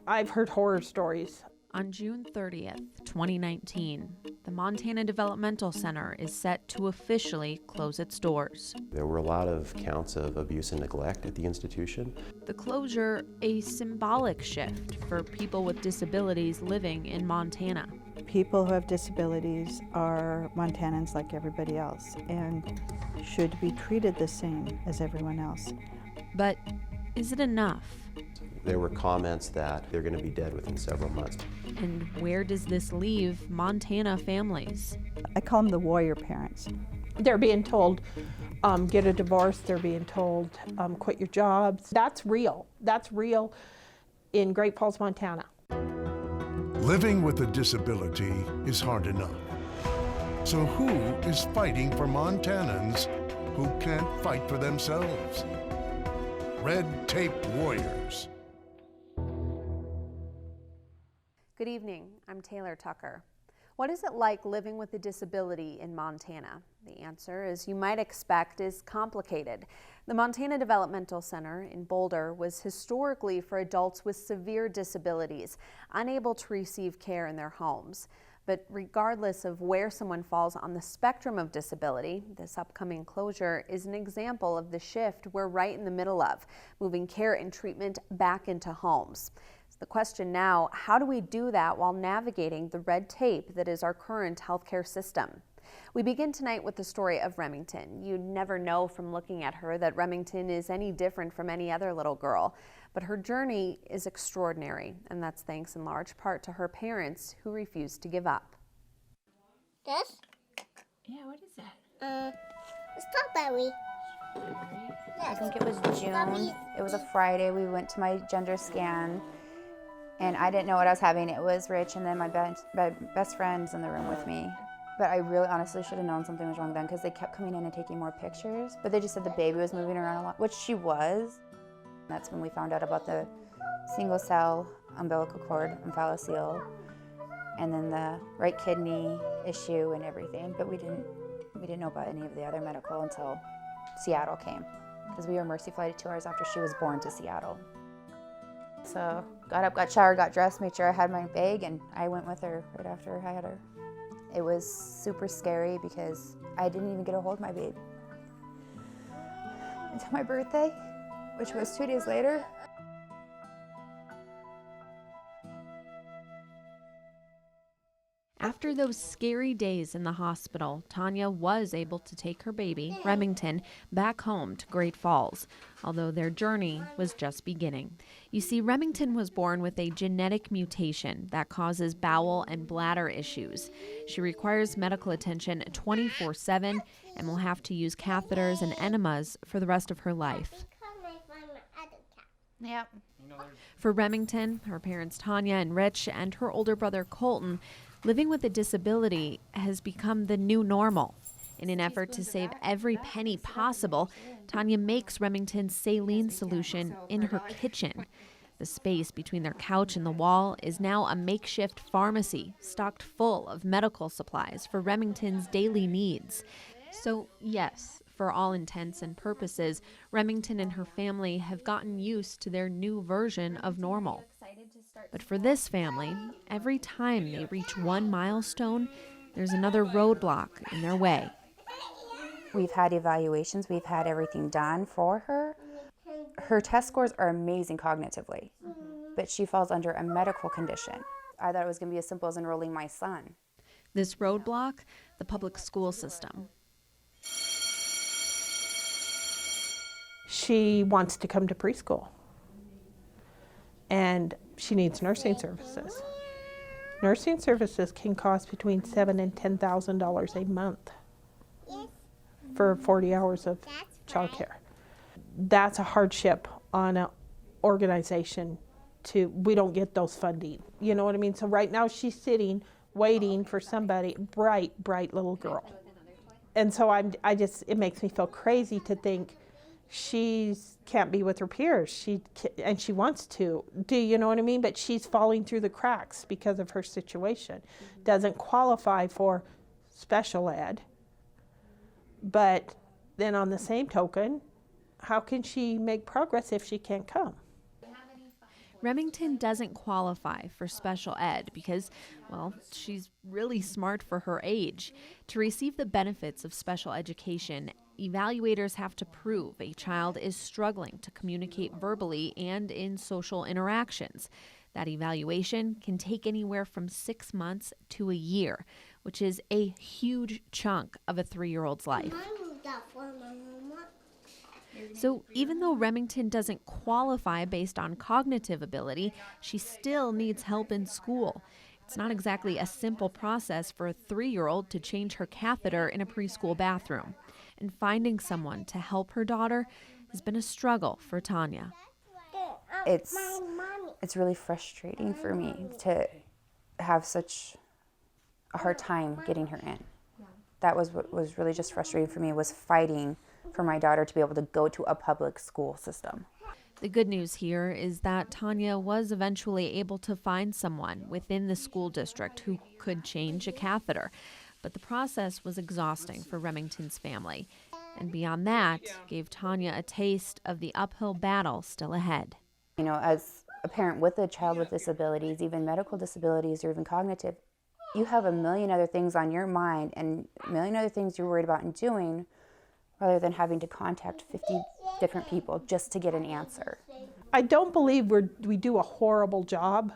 I've heard horror stories. On June 30th, 2019, the Montana Developmental Center is set to officially close its doors. There were a lot of counts of abuse and neglect at the institution. The closure, a symbolic shift for people with disabilities living in Montana. People who have disabilities are Montanans like everybody else and should be treated the same as everyone else. But is it enough? There were comments that they're going to be dead within several months. And where does this leave Montana families? I call them the warrior parents. They're being told, get a divorce. They're being told, quit your jobs. That's real. That's real in Great Falls, Montana. Living with a disability is hard enough. So who is fighting for Montanans who can't fight for themselves? Red Tape Warriors. Good evening, I'm Taylor Tucker. What is it like living with a disability in Montana? The answer, as you might expect, is complicated. The Montana Developmental Center in Boulder was historically for adults with severe disabilities, unable to receive care in their homes. But regardless of where someone falls on the spectrum of disability, this upcoming closure is an example of the shift we're right in the middle of, moving care and treatment back into homes. The question now, how do we do that while navigating the red tape that is our current healthcare system? We begin tonight with the story of Remington. You'd never know from looking at her that Remington is any different from any other little girl. But her journey is extraordinary, and that's thanks in large part to her parents who refused to give up. This? Yeah, what is that? Strawberry. I think it was June. It was a Friday. We went to my gender scan, and I didn't know what I was having. It was Rich, and then my best friend's in the room with me. But I really honestly should have known something was wrong then, because they kept coming in and taking more pictures. But they just said the baby was moving around a lot, which she was. That's when we found out about the single cell umbilical cord omphalocele, and then the right kidney issue and everything. But we didn't know about any of the other medical until Seattle came, because we were Mercy flighted 2 hours after she was born to Seattle. So got up, got showered, got dressed, made sure I had my bag, and I went with her right after I had her. It was super scary because I didn't even get a hold of my babe until my birthday, which was 2 days later. After those scary days in the hospital, Tanya was able to take her baby, Remington, back home to Great Falls, although their journey was just beginning. You see, Remington was born with a genetic mutation that causes bowel and bladder issues. She requires medical attention 24/7 and will have to use catheters and enemas for the rest of her life. Yep. For Remington, her parents Tanya and Rich, and her older brother Colton, living with a disability has become the new normal. In an effort to save every penny possible, Tanya makes Remington's saline solution in her kitchen. The space between their couch and the wall is now a makeshift pharmacy stocked full of medical supplies for Remington's daily needs. So yes, for all intents and purposes, Remington and her family have gotten used to their new version of normal. But for this family, every time they reach one milestone, there's another roadblock in their way. We've had evaluations, we've had everything done for her. Her test scores are amazing cognitively, but she falls under a medical condition. I thought it was going to be as simple as enrolling my son. This roadblock, the public school system. She wants to come to preschool, and she needs nursing services. Nursing services can cost between $7,000 and $10,000 a month for 40 hours of childcare. That's a hardship on an organization. We don't get those funding. You know what I mean? So right now she's sitting, waiting for somebody, bright little girl. And so it makes me feel crazy to think she can't be with her peers. She wants to. Do you know what I mean? But she's falling through the cracks because of her situation. Doesn't qualify for special ed. But then on the same token, how can she make progress if she can't come? Remington doesn't qualify for special ed because, well, she's really smart for her age. To receive the benefits of special education, evaluators have to prove a child is struggling to communicate verbally and in social interactions. That evaluation can take anywhere from 6 months to a year, which is a huge chunk of a 3-year-old's life. So even though Remington doesn't qualify based on cognitive ability, she still needs help in school. It's not exactly a simple process for a 3-year-old to change her catheter in a preschool bathroom. And finding someone to help her daughter has been a struggle for Tanya. It's really frustrating for me to have such a hard time getting her in. That was what was really just frustrating for me, was fighting for my daughter to be able to go to a public school system. The good news here is that Tanya was eventually able to find someone within the school district who could change a catheter. But the process was exhausting for Remington's family. And beyond that, gave Tanya a taste of the uphill battle still ahead. You know, as a parent with a child with disabilities, even medical disabilities or even cognitive, you have a million other things on your mind and a million other things you're worried about and doing, rather than having to contact 50 different people just to get an answer. I don't believe we do a horrible job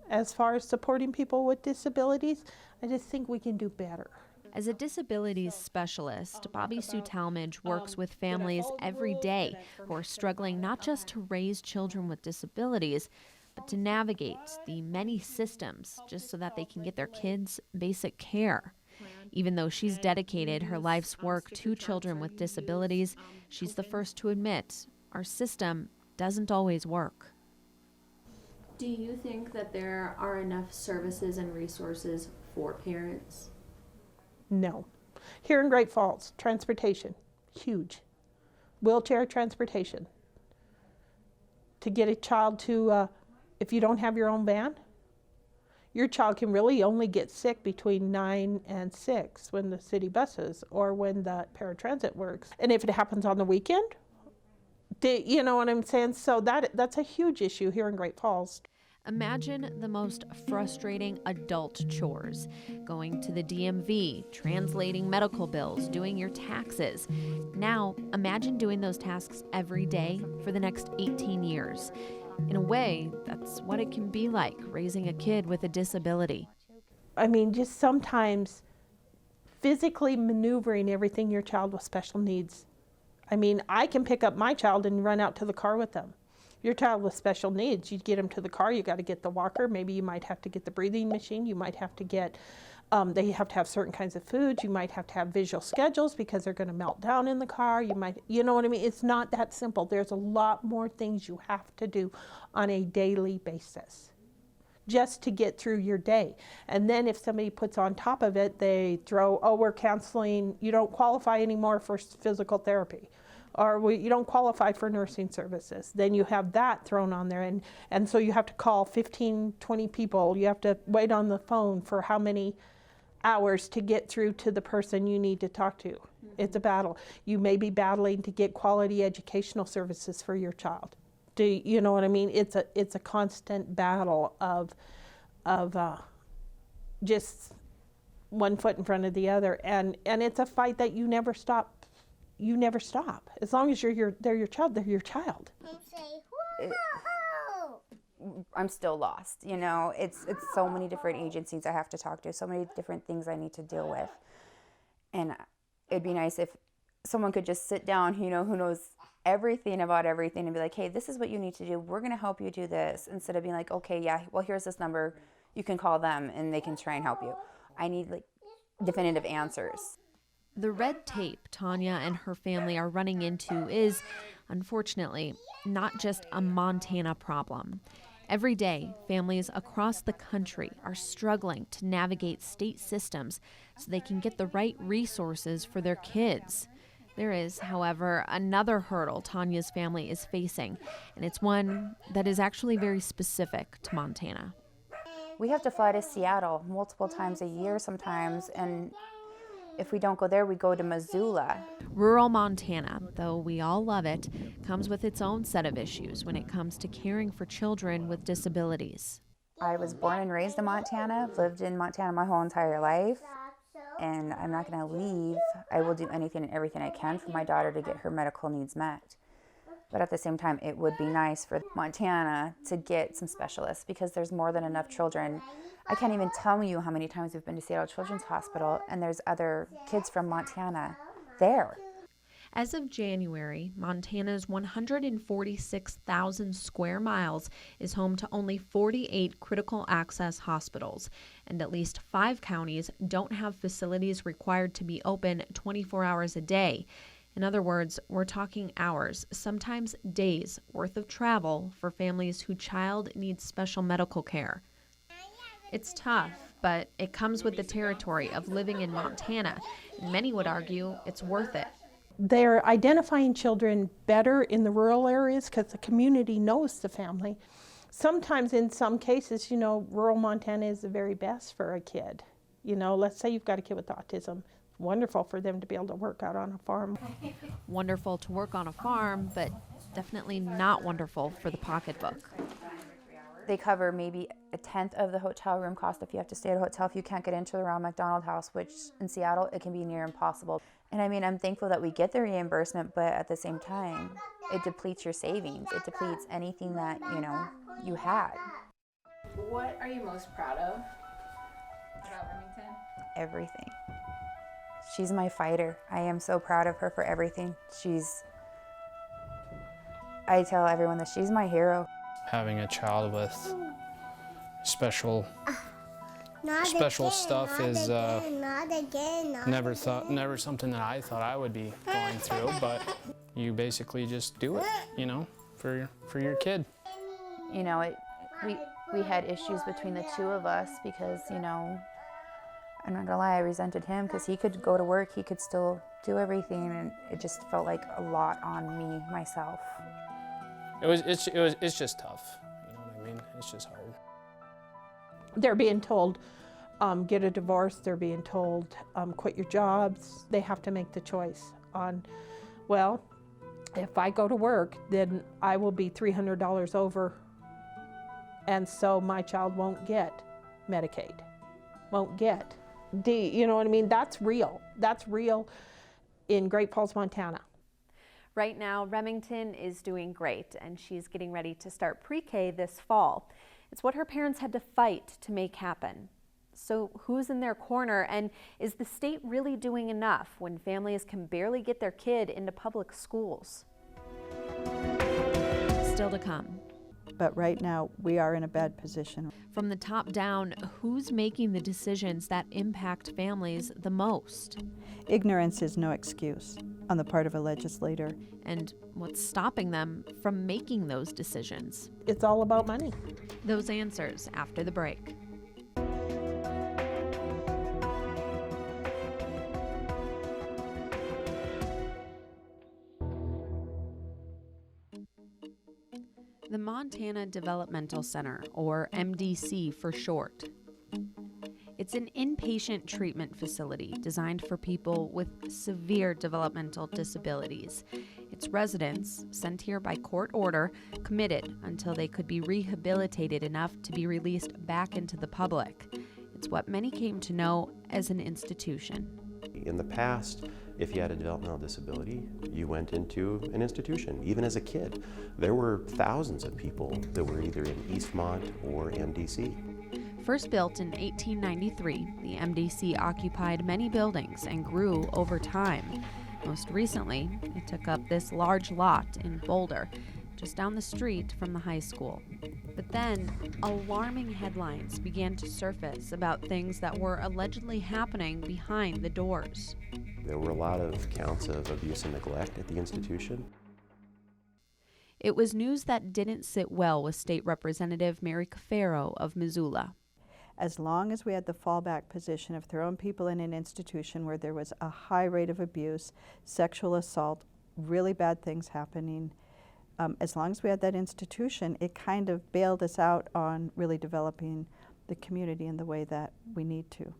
as far as supporting people with disabilities. I just think we can do better. As a disabilities specialist, Bobby Sue Talmadge works with families every day who are struggling not just to raise children with disabilities, but to navigate the many systems just so that they can get their kids basic care. Even though she's dedicated her life's work to children with disabilities, she's the first to admit our system doesn't always work. Do you think that there are enough services and resources for parents? No. Here in Great Falls, transportation, huge. Wheelchair transportation. To get a child to, if you don't have your own van, your child can really only get sick between 9 and 6 when the city buses or when the paratransit works. And if it happens on the weekend, you know what I'm saying? So that's a huge issue here in Great Falls. Imagine the most frustrating adult chores: going to the DMV, translating medical bills, doing your taxes. Now, imagine doing those tasks every day for the next 18 years. In a way, that's what it can be like raising a kid with a disability. I mean, just sometimes physically maneuvering everything your child with special needs. I mean, I can pick up my child and run out to the car with them. Your child with special needs, you get them to the car, you got to get the walker, maybe you might have to get the breathing machine, you might have to get, they have to have certain kinds of foods, you might have to have visual schedules because they're going to melt down in the car, you might, you know what I mean? It's not that simple. There's a lot more things you have to do on a daily basis just to get through your day. And then if somebody puts on top of it, they throw, oh, we're canceling, you don't qualify anymore for physical therapy, or you don't qualify for nursing services. Then you have that thrown on there, and so you have to call 15, 20 people. You have to wait on the phone for how many hours to get through to the person you need to talk to. Mm-hmm. It's a battle. You may be battling to get quality educational services for your child. Do you know what I mean? It's a constant battle of just one foot in front of the other, and it's a fight that you never stop. You never stop. As long as they're your child, they're your child. I'm still lost, you know. It's so many different agencies I have to talk to, so many different things I need to deal with. And it'd be nice if someone could just sit down, you know, who knows everything about everything, and be like, hey, this is what you need to do. We're going to help you do this, instead of being like, okay, yeah, well, here's this number. You can call them and they can try and help you. I need like definitive answers. The red tape Tanya and her family are running into is, unfortunately, not just a Montana problem. Every day, families across the country are struggling to navigate state systems so they can get the right resources for their kids. There is, however, another hurdle Tanya's family is facing, and it's one that is actually very specific to Montana. We have to fly to Seattle multiple times a year sometimes, and If we don't go there, we go to Missoula. Rural Montana, though we all love it, comes with its own set of issues when it comes to caring for children with disabilities. I was born and raised in Montana, lived in Montana my whole entire life, and I'm not going to leave. I will do anything and everything I can for my daughter to get her medical needs met. But at the same time, it would be nice for Montana to get some specialists because there's more than enough children. I can't even tell you how many times we've been to Seattle Children's Hospital and there's other kids from Montana there. As of January, Montana's 146,000 square miles is home to only 48 critical access hospitals, and at least 5 counties don't have facilities required to be open 24 hours a day. In other words, we're talking hours, sometimes days, worth of travel for families whose child needs special medical care. It's tough, but it comes with the territory of living in Montana, and many would argue it's worth it. They're identifying children better in the rural areas because the community knows the family. Sometimes in some cases, rural Montana is the very best for a kid. Let's say you've got a kid with autism. It's wonderful for them to be able to work out on a farm. Wonderful to work on a farm, but definitely not wonderful for the pocketbook. They cover maybe a tenth of the hotel room cost if you have to stay at a hotel if you can't get into the Ronald McDonald House, which in Seattle, it can be near impossible. And I'm thankful that we get the reimbursement, but at the same time, it depletes your savings. It depletes anything that, you had. What are you most proud of about Remington? Everything. She's my fighter. I am so proud of her for everything. I tell everyone that she's my hero. Having a child with special stuff is never something that I thought I would be going through, but you basically just do it, for your kid. We had issues between the two of us because, I'm not gonna lie, I resented him because he could go to work, he could still do everything, and it just felt like a lot on me, myself. It's just tough, you know what I mean? It's just hard. They're being told, get a divorce. They're being told, quit your jobs. They have to make the choice on, well, if I go to work, then I will be $300 over, and so my child won't get Medicaid, won't get D. You know what I mean? That's real. That's real in Great Falls, Montana. Right now, Remington is doing great, and she's getting ready to start pre-K this fall. It's what her parents had to fight to make happen. So who's in their corner, and is the state really doing enough when families can barely get their kid into public schools? Still to come. But right now, we are in a bad position. From the top down, who's making the decisions that impact families the most? Ignorance is no excuse on the part of a legislator. And what's stopping them from making those decisions? It's all about money. Those answers after the break. The Montana Developmental Center, or MDC for short. It's an inpatient treatment facility designed for people with severe developmental disabilities. Its residents, sent here by court order, committed until they could be rehabilitated enough to be released back into the public. It's what many came to know as an institution. In the past, if you had a developmental disability, you went into an institution. Even as a kid, there were thousands of people that were either in Eastmont or MDC. First built in 1893, the MDC occupied many buildings and grew over time. Most recently, it took up this large lot in Boulder, just down the street from the high school. But then, alarming headlines began to surface about things that were allegedly happening behind the doors. There were a lot of counts of abuse and neglect at the institution. It was news that didn't sit well with State Representative Mary Cafaro of Missoula. As long as we had the fallback position of throwing people in an institution where there was a high rate of abuse, sexual assault, really bad things happening, as long as we had that institution, it kind of bailed us out on really developing the community in the way that we need to.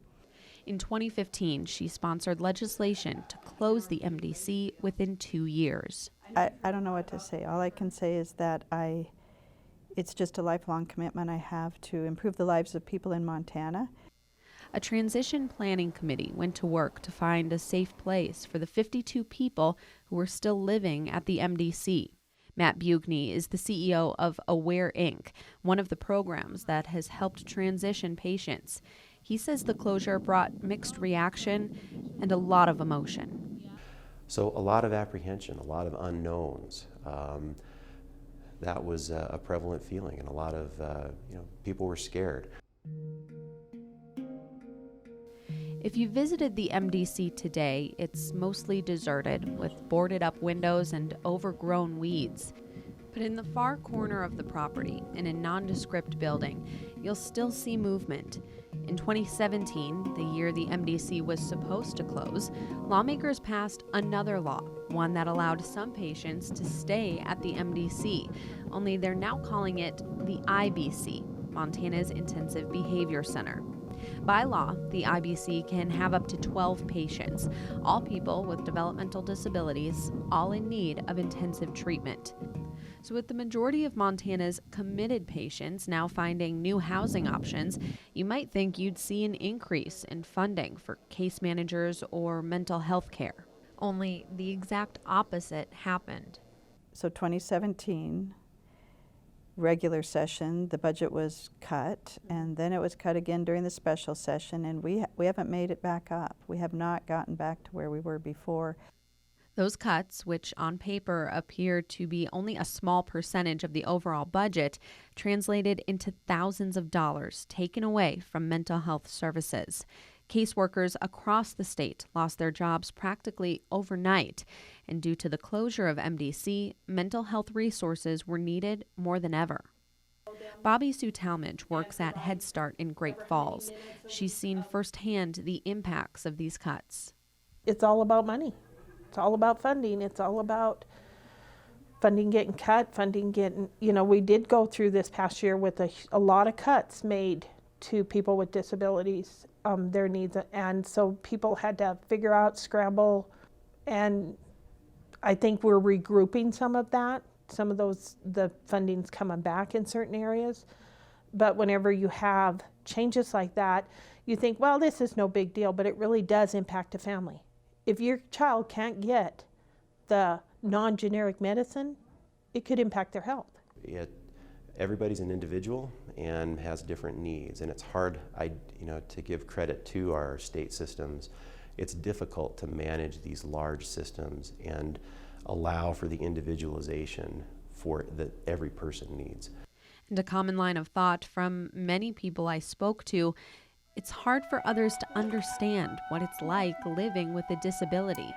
In 2015, she sponsored legislation to close the MDC within 2 years. I don't know what to say. All I can say is that it's just a lifelong commitment I have to improve the lives of people in Montana. A transition planning committee went to work to find a safe place for the 52 people who were still living at the MDC. Matt Bugney is the CEO of Aware Inc., one of the programs that has helped transition patients. He says the closure brought mixed reaction and a lot of emotion. So a lot of apprehension, a lot of unknowns. That was a prevalent feeling, and a lot of people were scared. If you visited the MDC today, it's mostly deserted with boarded up windows and overgrown weeds. But in the far corner of the property, in a nondescript building, you'll still see movement. In 2017, the year the MDC was supposed to close, lawmakers passed another law, one that allowed some patients to stay at the MDC, only they're now calling it the IBC, Montana's Intensive Behavior Center. By law, the IBC can have up to 12 patients, all people with developmental disabilities, all in need of intensive treatment. So with the majority of Montana's committed patients now finding new housing options, you might think you'd see an increase in funding for case managers or mental health care. Only the exact opposite happened. So 2017, regular session, the budget was cut, and then it was cut again during the special session, and we haven't made it back up. We have not gotten back to where we were before. Those cuts, which on paper appear to be only a small percentage of the overall budget, translated into thousands of dollars taken away from mental health services. Caseworkers across the state lost their jobs practically overnight, and due to the closure of MDC, mental health resources were needed more than ever. Bobby Sue Talmadge works at Head Start in Great Falls. She's seen firsthand the impacts of these cuts. It's all about money. It's all about funding. It's all about funding getting cut, funding getting, we did go through this past year with a lot of cuts made to people with disabilities, their needs. And so people had to figure out, scramble, and I think we're regrouping some of that. Some of the funding's coming back in certain areas. But whenever you have changes like that, you think, well, this is no big deal, but it really does impact a family. If your child can't get the non-generic medicine, it could impact their health. Everybody's an individual and has different needs, and it's hard, to give credit to our state systems. It's difficult to manage these large systems and allow for the individualization that every person needs. And a common line of thought from many people I spoke to, it's hard for others to understand what it's like living with a disability.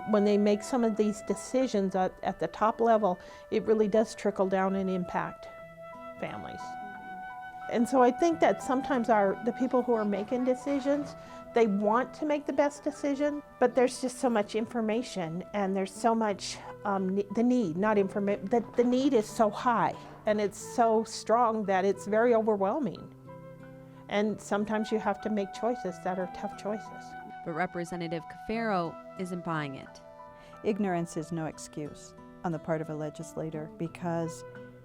When they make some of these decisions at the top level, it really does trickle down and impact families. And so I think that sometimes the people who are making decisions, they want to make the best decision, but there's just so much information and there's so much, the need is so high and it's so strong that it's very overwhelming. And sometimes you have to make choices that are tough choices. But Representative Cafaro isn't buying it. Ignorance is no excuse on the part of a legislator, because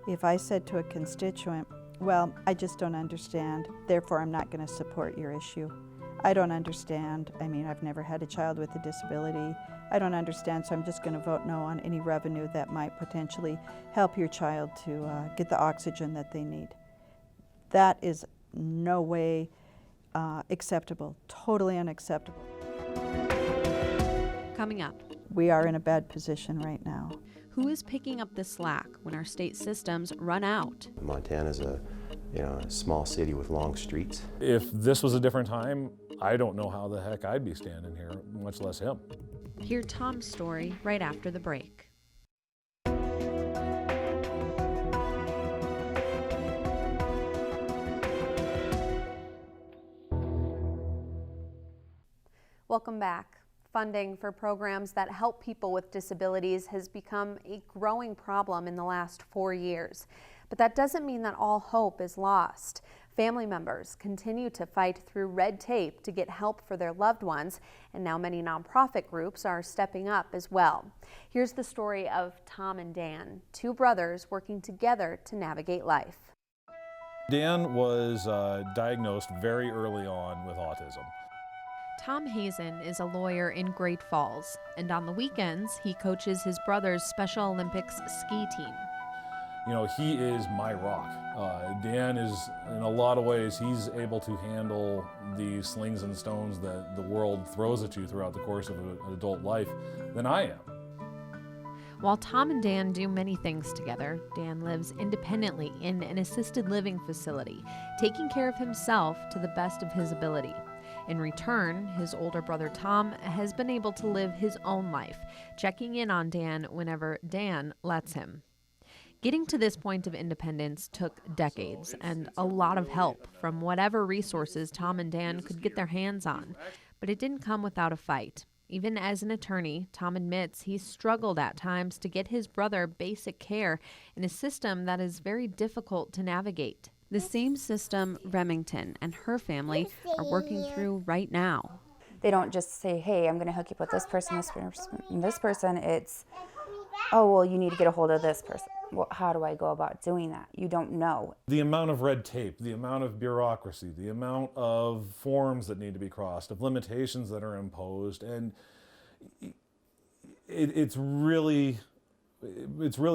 if I said to a constituent, well, I just don't understand, therefore I'm not going to support your issue. I don't understand. I've never had a child with a disability. I don't understand, so I'm just going to vote no on any revenue that might potentially help your child to get the oxygen that they need. That is no way acceptable, totally unacceptable. Coming up, we are in a bad position right now. Who is picking up the slack when our state systems run out? Montana's a small city with long streets. If this was a different time, I don't know how the heck I'd be standing here, much less him. Hear Tom's story right after the break. Welcome back. Funding for programs that help people with disabilities has become a growing problem in the last 4 years. But that doesn't mean that all hope is lost. Family members continue to fight through red tape to get help for their loved ones, and now many nonprofit groups are stepping up as well. Here's the story of Tom and Dan, two brothers working together to navigate life. Dan was diagnosed very early on with autism. Tom Hazen is a lawyer in Great Falls, and on the weekends, he coaches his brother's Special Olympics ski team. You know, he is my rock. Dan is, in a lot of ways, he's able to handle the slings and stones that the world throws at you throughout the course of an adult life than I am. While Tom and Dan do many things together, Dan lives independently in an assisted living facility, taking care of himself to the best of his ability. In return, his older brother Tom has been able to live his own life, checking in on Dan whenever Dan lets him. Getting to this point of independence took decades and a lot of help from whatever resources Tom and Dan could get their hands on. But it didn't come without a fight. Even as an attorney, Tom admits he struggled at times to get his brother basic care in a system that is very difficult to navigate. The same system Remington and her family are working through right now. They don't just say, hey, I'm going to hook you up with this person, this person, and this person. It's, oh, well, you need to get a hold of this person. Well, how do I go about doing that? You don't know. The amount of red tape, the amount of bureaucracy, the amount of forms that need to be crossed, of limitations that are imposed, and it's really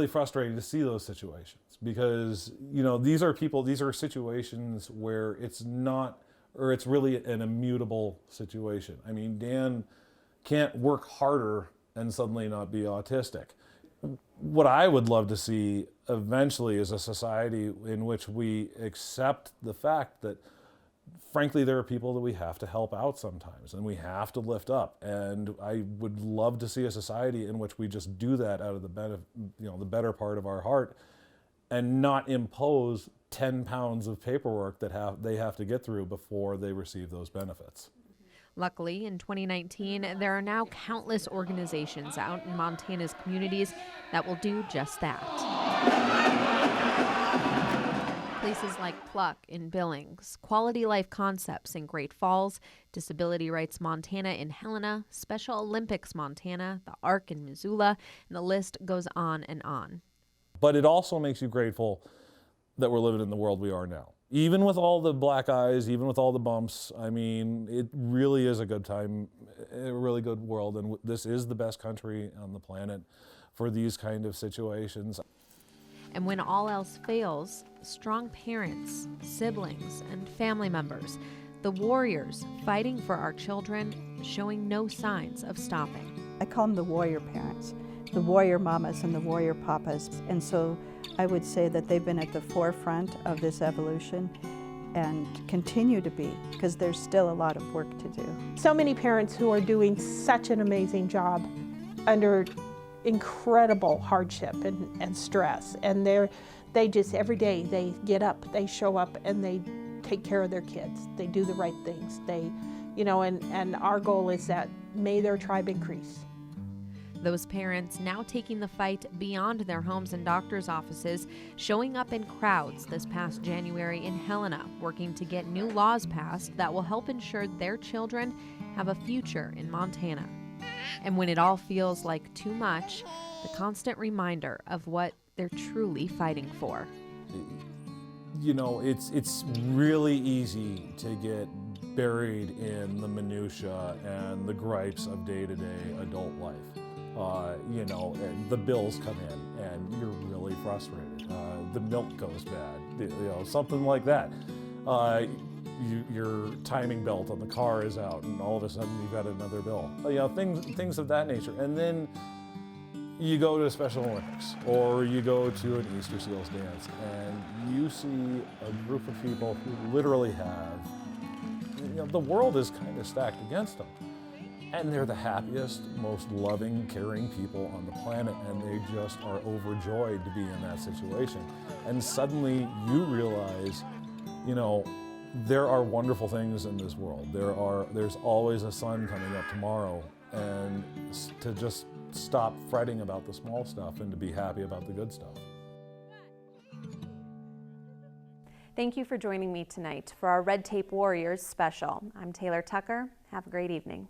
frustrating to see those situations because, you know, these are situations where it's really an immutable situation. I mean, Dan can't work harder and suddenly not be autistic. What I would love to see eventually is a society in which we accept the fact that, frankly, there are people that we have to help out sometimes and we have to lift up. And I would love to see a society in which we just do that out of the better part of our heart and not impose 10 pounds of paperwork that they have to get through before they receive those benefits. Luckily, in 2019, there are now countless organizations out in Montana's communities that will do just that. Places like Pluck in Billings, Quality Life Concepts in Great Falls, Disability Rights Montana in Helena, Special Olympics Montana, the ARC in Missoula, and the list goes on and on. But it also makes you grateful that we're living in the world we are now. Even with all the black eyes, even with all the bumps, I mean, it really is a good time, a really good world, and this is the best country on the planet for these kind of situations. And when all else fails, strong parents, siblings, and family members, the warriors fighting for our children, showing no signs of stopping. I call them the warrior parents, the warrior mamas and the warrior papas. And so I would say that they've been at the forefront of this evolution and continue to be, because there's still a lot of work to do. So many parents who are doing such an amazing job under incredible hardship and stress, and they just every day they get up, they show up, and they take care of their kids. They do the right things. And our goal is that may their tribe increase. Those parents now taking the fight beyond their homes and doctors' offices, showing up in crowds this past January in Helena, working to get new laws passed that will help ensure their children have a future in Montana. And when it all feels like too much, the constant reminder of what they're truly fighting for. You know, it's really easy to get buried in the minutia and the gripes of day-to-day adult life. And the bills come in and you're really frustrated. The milk goes bad, something like that. Your timing belt on the car is out and all of a sudden you've got another bill. Things of that nature. And then you go to a Special Olympics or you go to an Easter Seals dance and you see a group of people who literally have, the world is kind of stacked against them. And they're the happiest, most loving, caring people on the planet, and they just are overjoyed to be in that situation. And suddenly you realize, there are wonderful things in this world. There's always a sun coming up tomorrow, and to just stop fretting about the small stuff and to be happy about the good stuff. Thank you for joining me tonight for our Red Tape Warriors special. I'm Taylor Tucker. Have a great evening.